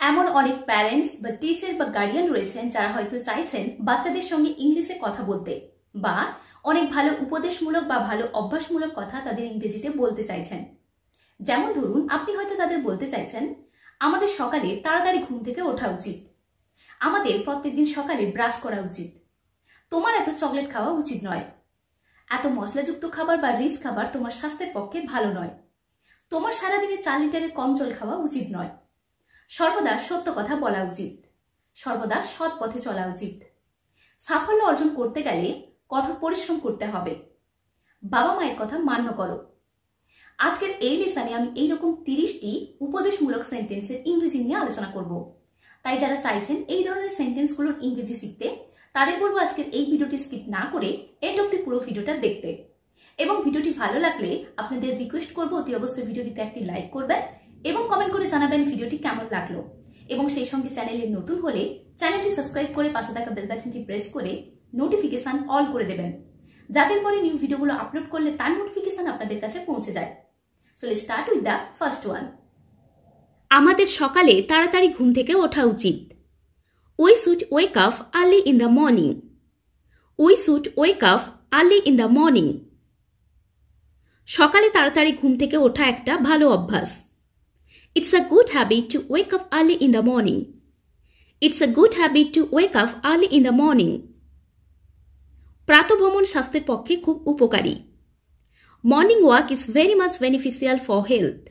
এমন অনেক প্যারেন্টস বা টিচার বা গার্ডিয়ান রয়েছেন যারা হয়তো চাইছেন বাচ্চাদের সঙ্গে ইংলিশে কথা বলতে বা অনেক ভালো উপদেশমূলক বা ভালো অভ্যাসমূলক কথা তাদের ইংরেজিতে বলতে চাইছেন। যেমন ধরুন, আপনি হয়তো তাদের বলতে চাইছেন, আমাদের সকালে তাড়াতাড়ি ঘুম থেকে ওঠা উচিত, আমাদের প্রত্যেকদিন সকালে ব্রাশ করা উচিত, তোমার এত চকলেট খাওয়া উচিত নয়, এত মশলাযুক্ত খাবার বা রিচ খাবার তোমার স্বাস্থ্যের পক্ষে ভালো নয়, তোমার সারাদিনে 4 লিটারের কম জল খাওয়া উচিত নয়, সর্বদা সত্য কথা বলা উচিত, সর্বদা সৎ পথে চলা উচিত, সাফল্য অর্জন করতে গেলে কঠোর পরিশ্রম করতে হবে, বাবা মায়ের কথা মান্য করো। আজকের এই লেসনে আমি এইরকম 30টি উপদেশমূলক সেন্টেন্সের ইংরেজি নিয়ে আলোচনা করব। তাই যারা চাইছেন এই ধরনের সেন্টেন্সগুলোর ইংরেজি শিখতে, তাদের বলবো আজকের এই ভিডিওটি স্কিপ না করে এন্ড অবধি পুরো ভিডিওটা দেখতে। এবং ভিডিওটি ভালো লাগলে আপনাদের রিকোয়েস্ট করবো অতি অবশ্যই ভিডিওটিতে একটি লাইক করবেন এবং কমেন্ট করে জানাবেন ভিডিওটি কেমন লাগলো। এবং সেই সঙ্গে চ্যানেলে নতুন হলে চ্যানেলটি সাবস্ক্রাইব করে পাশে থাকা বেল বাটনটি প্রেস করে নোটিফিকেশন অল করে দেবেন, যাতে করে নিউ ভিডিওগুলো আপলোড করলে তার নোটিফিকেশন আপনাদের কাছে পৌঁছে যায়। So let's start with the first one. আমাদের সকালে তাড়াতাড়ি ঘুম থেকে ওঠা উচিত। We should wake up early in the morning. We should wake up early in the morning. সকালে তাড়াতাড়ি ঘুম থেকে ওঠা একটা ভালো অভ্যাস। It's a good habit to wake up early in the morning. It's a good habit to wake up early in the morning. প্রাতঃভ্রমণ স্বাস্থ্যের পক্ষে খুব উপকারী। Morning walk is very much beneficial for health.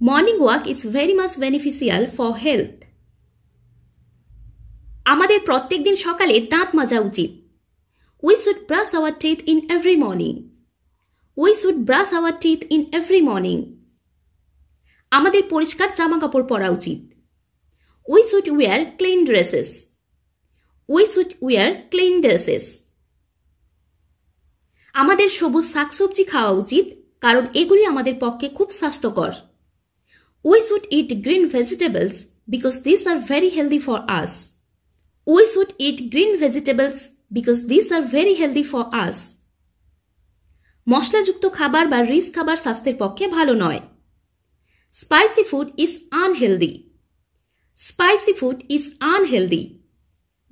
Morning walk is very much beneficial for health. আমাদের প্রত্যেকদিন সকালে দাঁত মাজা উচিত। We should brush our teeth in every morning. We should brush our teeth in every morning. আমাদের পরিষ্কার জামা কাপড় পরা উচিত। We should wear clean dresses. We should wear clean dresses. আমাদের সবুজ শাকসবজি খাওয়া উচিত, কারণ এগুলি আমাদের পক্ষে খুব স্বাস্থ্যকর। We should eat green vegetables because these are very healthy for us. We should eat green vegetables because these are very healthy for us. মশলাযুক্ত খাবার বা রিচ খাবার স্বাস্থ্যের পক্ষে ভালো নয়। Spicy food is unhealthy. Spicy food is unhealthy.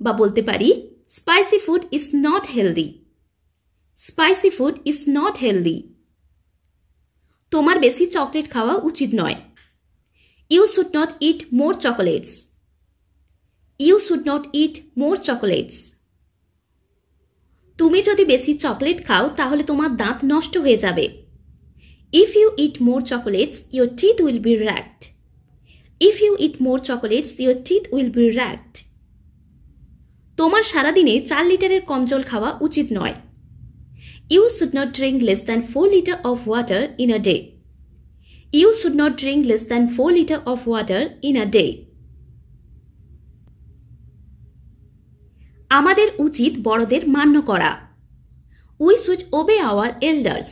বা বলতে পারি, spicy food is not healthy. Spicy food is not healthy. তোমার বেশি চকলেট খাওয়া উচিত নয়। You should not eat more chocolates. You should not eat more chocolates. তুমি যদি বেশি চকলেট খাও তাহলে তোমার দাঁত নষ্ট হয়ে যাবে। If you eat more chocolates, your teeth will be racked. If you eat more chocolates, your teeth will be racked. তোমার সারাদিনে 4 লিটারের কম জল খাওয়া উচিত নয়। You should not drink less than 4 liters of water in a day. You should not drink less than 4 liters of water in a day. আমাদের উচিত বড়দের মান্য করা। We should obey our elders.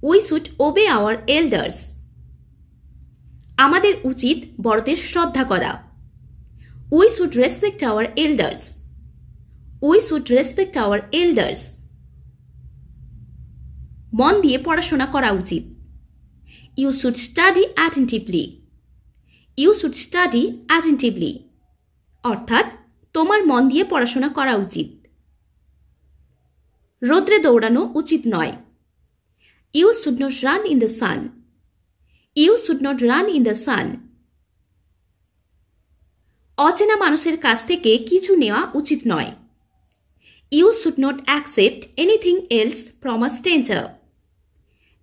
We should obey our elders. আমাদের উচিত বড়দের শ্রদ্ধা করা। We should respect our elders. We should respect our elders. মন দিয়ে পড়াশোনা করা উচিত। You should study attentively. You should study attentively. অর্থাৎ তোমার মন দিয়ে পড়াশোনা করা উচিত। রোদ্রে দৌড়ানো উচিত নয়। You should not run in the sun. You should not run in the sun. অচেনা মানুষের কাছ থেকে কিছু নেওয়া উচিত নয়। You should not accept anything else from a stranger.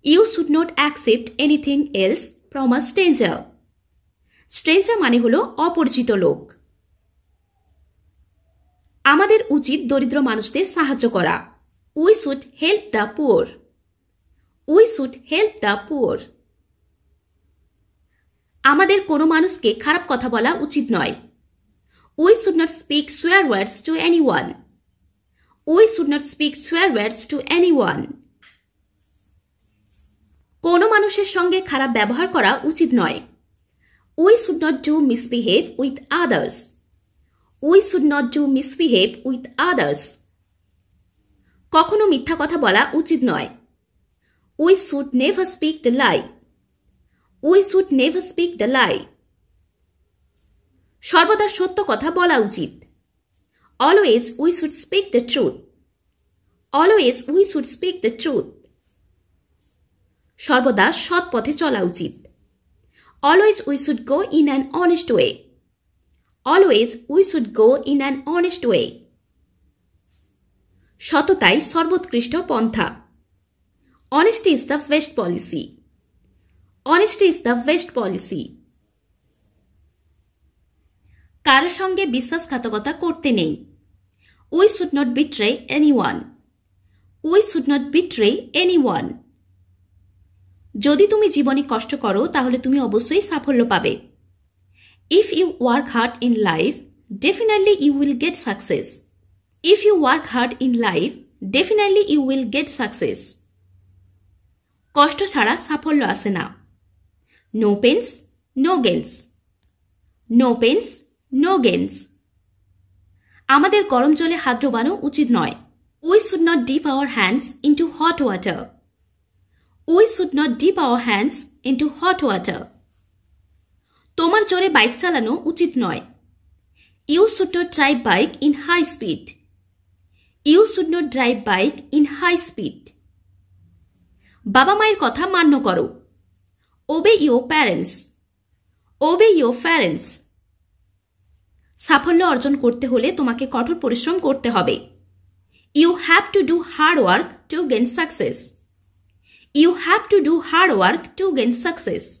You should not accept anything else from a stranger. Stranger মানে হলো অপরিচিত লোক। আমাদের উচিত দরিদ্র মানুষদের সাহায্য করা। We should help the poor. We should help the poor. আমাদের কোনো মানুষকে খারাপ কথা বলা উচিত নয়। We should not speak swear words to anyone. We should not speak swear words to anyone. কোনো মানুষের সঙ্গে খারাপ ব্যবহার করা উচিত নয়। We should not do misbehave with others. We should not do misbehave with others. কখনো মিথ্যা কথা বলা উচিত নয়। We should never speak the lie. We should never speak the lie. সর্বদা সত্য কথা বলা উচিত। Always we should speak the truth. Always we should speak the truth. সর্বদা সৎ পথে চলা উচিত। Always we should go in an honest way. Always we should go in an honest way. সততাই সর্বোৎকৃষ্ট পন্থা। Honesty is the best policy. Honesty is the best policy. কারোর সঙ্গে বিশ্বাসঘাতকতা করতে নেই। We should not betray anyone. We should not betray anyone. যদি তুমি জীবনে কষ্ট করো তাহলে তুমি অবশ্যই সাফল্য পাবে। If you work hard in life definitely you will get success. If you work hard in life definitely you will get success. কষ্ট ছাড়া সাফল্য আসে না। No pains no gains. No pains no gains. আমাদের গরম জলে হাত ডোবানো উচিত নয়। We should not dip our hands into hot water. We should not dip our hands into hot water. তোমার জোরে বাইক চালানো উচিত নয়। You should not drive bike in high speed. You should not drive bike in high speed. বাবা মায়ের কথা মান্য করো। Obey your parents. Obey your parents. সাফল্য অর্জন করতে হলে তোমাকে কঠোর পরিশ্রম করতে হবে। You have to do hard work to gain success. You have to do hard work to gain success.